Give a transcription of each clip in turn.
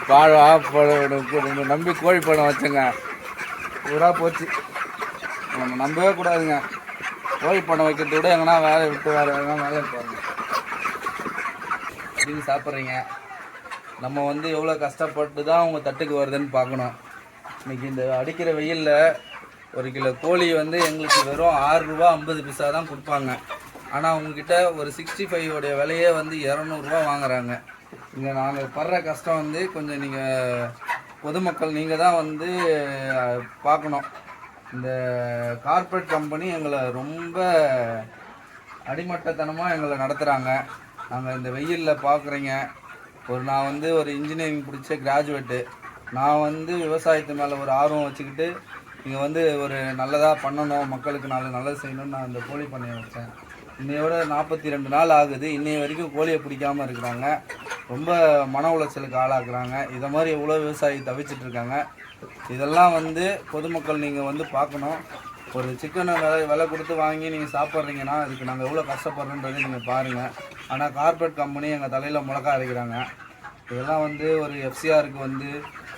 பாழா நம்பி கோழி பணம் வச்சுங்க பூரா போச்சு. நம்ம நம்பவே கூடாதுங்க. கோழி பணம் வைக்கிறத விட எங்கன்னா வேலை விட்டு எங்கன்னா வேலை பாருங்க. நீங்கள் சாப்பிட்றீங்க, நம்ம வந்து எவ்வளோ கஷ்டப்பட்டு தான் அவங்க தட்டுக்கு வருதுன்னு பார்க்கணும். இன்றைக்கி இந்த அடிக்கிற வெயிலில் 1 கிலோ கோழி வந்து எங்களுக்கு வெறும் 6 ரூபா 50 பைசா தான் கொடுப்பாங்க. ஆனால் அவங்கக்கிட்ட ஒரு 65 விலையே வந்து 200 ரூபா வாங்குறாங்க. இங்கே நாங்கள் படுற கஷ்டம் வந்து கொஞ்சம் நீங்கள் பொதுமக்கள் நீங்கள் தான் வந்து பார்க்கணும். இந்த கார்ப்பரேட் கம்பெனி எங்களை ரொம்ப அடிமட்டத்தனமாக எங்களை நடத்துகிறாங்க. நாங்கள் இந்த வெயிலில் பார்க்குறீங்க. நான் வந்து ஒரு இன்ஜினியரிங் படித்த கிராஜுவேட்டு. நான் வந்து விவசாயத்து மேலே ஒரு ஆர்வம் வச்சுக்கிட்டு இங்கே வந்து ஒரு நல்லதாக பண்ணணும், மக்களுக்கு நல்லது செய்யணும்னு நான் இந்த கோழி பண்ணையை வச்சேன். இன்னையோட 42 நாள் ஆகுது. இன்னைய வரைக்கும் கோழியை பிடிக்காமல் இருக்கிறாங்க. ரொம்ப மன உளைச்சலுக்கு ஆளாக்குறாங்க. இதை மாதிரி எவ்வளோ விவசாயி தவிச்சிட்ருக்காங்க. இதெல்லாம் வந்து பொதுமக்கள் நீங்கள் வந்து பார்க்கணும். ஒரு சிக்கனை விலை கொடுத்து வாங்கி நீங்கள் சாப்பிட்றீங்கன்னா அதுக்கு நாங்கள் எவ்வளோ கஷ்டப்படுறோன்றதை நீங்கள் பாருங்கள். ஆனால் கார்ப்பரேட் கம்பெனி எங்கள் தலையில் மிளகா அரைக்கிறாங்க. இதெல்லாம் வந்து ஒரு எஃப்சிஆருக்கு வந்து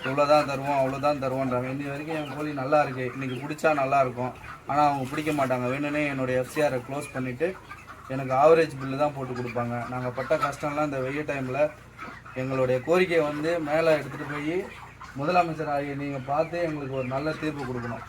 இவ்வளோ தான் தருவோம், அவ்வளோ தான் தருவோன்றாங்க. இன்னி வரைக்கும் என் கோழி நல்லா இருக்குது, இன்றைக்கி பிடிச்சா நல்லாயிருக்கும். ஆனால் அவங்க பிடிக்க மாட்டாங்க. வேணுன்னே என்னுடைய எஃப்சிஆரை க்ளோஸ் பண்ணிவிட்டு எனக்கு ஆவரேஜ் பில்லு தான் போட்டு கொடுப்பாங்க. நாங்கள் பட்ட கஷ்டம்லாம் இந்த வெயில் டைமில் எங்களுடைய கோரிக்கையை வந்து மேலே எடுத்துகிட்டு போய் முதலமைச்சர் ஆகிய நீங்கள் பார்த்து எங்களுக்கு ஒரு நல்ல தீர்ப்பு கொடுக்கணும்.